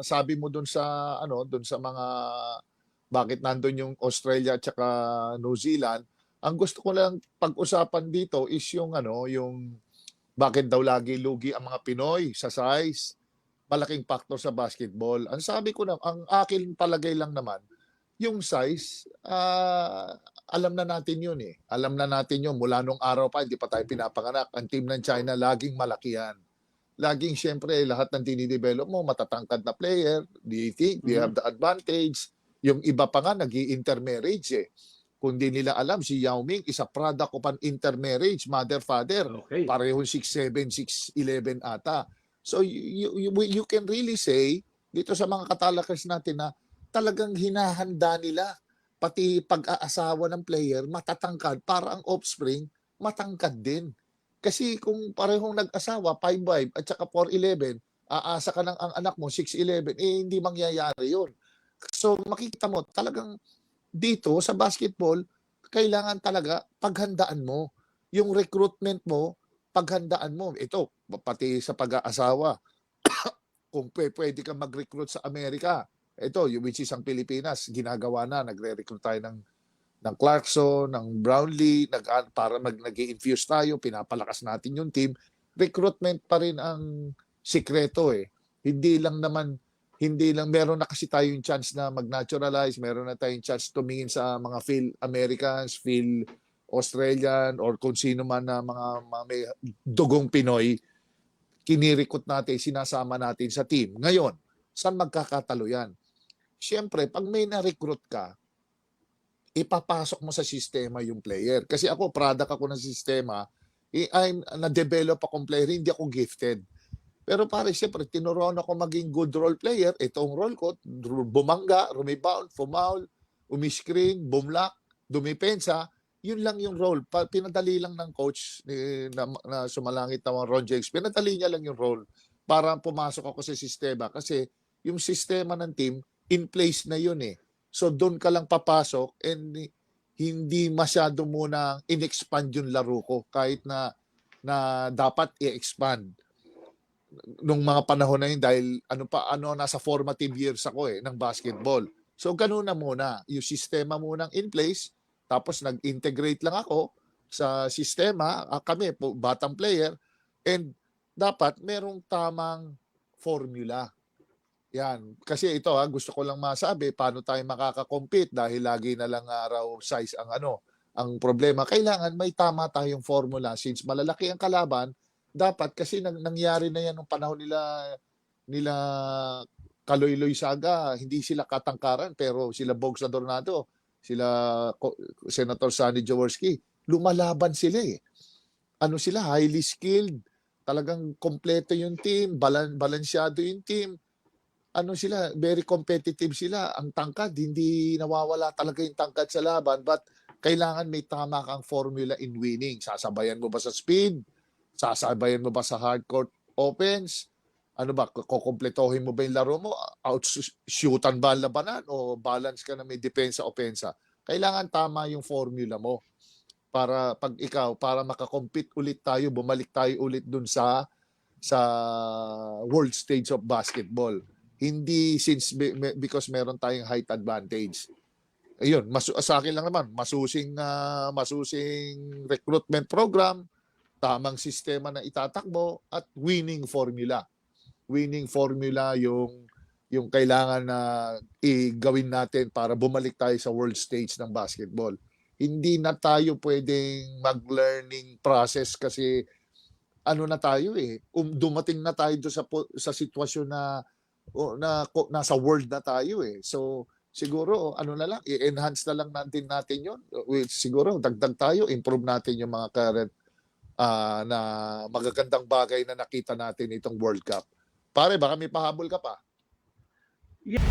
sabi mo dun sa ano, dun sa mga bakit nandun yung Australia at saka New Zealand, ang gusto ko lang pag-usapan dito is yung ano, yung bakit daw lagi lugi ang mga Pinoy sa size. Malaking factor sa basketball. Ang sabi ko na, ang akin palagay lang naman, yung size, alam na natin yun eh. Alam na natin yun. Mula nung araw pa, hindi pa tayo pinapanganak. Ang team ng China, laging malaki yan. Laging, syempre, lahat ng dinidevelop mo, matatangkad na player. Do you think they have the advantage? Yung iba pa nga, nag-i-intermarriage eh. Kung di nila alam, si Yao Ming is a product of an intermarriage, mother-father. Okay. Parehong 6'7", 6'11 ata. So you can really say, dito sa mga katalakas natin na talagang hinahanda nila, pati pag-aasawa ng player, matatangkad, para ang offspring, matangkad din. Kasi kung parehong nag-asawa, 5'5", at saka 4'11", aasa ka ng ang anak mo, 6'11", eh hindi mangyayari yun. So makikita mo, talagang dito sa basketball, kailangan talaga paghandaan mo. Yung recruitment mo, paghandaan mo. Ito, pati sa pag-aasawa. Kung pwede kang mag-recruit sa Amerika, ito, which is ang Pilipinas, ginagawa na, nagre-recruit tayo ng Clarkson, ng Brownlee, para nag-i-infuse tayo, pinapalakas natin yung team. Recruitment pa rin ang sikreto eh. Hindi lang meron na kasi tayong chance na mag-naturalize, meron na tayong chance tumingin sa mga Phil Americans, Phil Australian, or kung sino man na mga may dugong Pinoy, kinirikot natin, sinasama natin sa team. Ngayon, saan magkakatalo yan? Siyempre, pag may na-recruit ka, ipapasok mo sa sistema yung player. Kasi ako, product ako ng sistema, na-develop akong player, hindi ako gifted. Pero pare, siyempre, tinuruan ako maging good role player. Itong role ko, bumangga, rebound, fumaul, umiscreen, bumlock, dumipensa. Yun lang yung role. Pinadali lang ng coach na sumalangit na Ron Jakes. Pinadali niya lang yung role para pumasok ako sa sistema. Kasi yung sistema ng team, in place na yun eh. So doon ka lang papasok and hindi masyado muna in-expand yung laro ko kahit na dapat i-expand nung mga panahon na yun dahil nasa formative years ako ng basketball. So ganun na muna, yung sistema munang in place, tapos nag-integrate lang ako sa sistema, kami batang player, and dapat merong tamang formula. Yan, kasi ito gusto ko lang masabi paano tayo makaka-compete dahil lagi na lang raw size ang problema. Kailangan may tama tayong formula since malalaki ang kalaban. Dapat kasi nangyari na yan nung panahon nila Kaloy-Loy Saga, hindi sila katangkaran pero sila Bogs Adornado, sila Senator Sonny Jaworski, lumalaban sila eh. Sila highly skilled, talagang kompleto yung team, balansyado yung team. Sila, very competitive sila. Ang tangkad, hindi nawawala talaga yung tangkad sa laban, but kailangan may tama kang formula in winning. Sasabayan mo ba sa speed? Sasabayan mo ba sa hardcourt offense? Kukompletohin mo ba yung laro mo? Out-shootan ba ang labanan? O balance ka na may depensa-opensa? Kailangan tama yung formula mo para para makakompete ulit tayo, bumalik tayo ulit dun sa world stage of basketball. Hindi because meron tayong height advantage. Ayun, sa akin lang naman, masusing recruitment program, tamang sistema na itatakbo, at winning formula. Winning formula yung kailangan na igawin natin para bumalik tayo sa world stage ng basketball. Hindi na tayo pwedeng mag-learning process kasi na tayo dumating na tayo sa sitwasyon na nasa world na tayo So siguro na lang, i-enhance na lang natin yun. Siguro dagdag tayo, improve natin yung mga current na magagandang bagay na nakita natin itong World Cup. Pare, baka may pahabol ka pa. Yeah.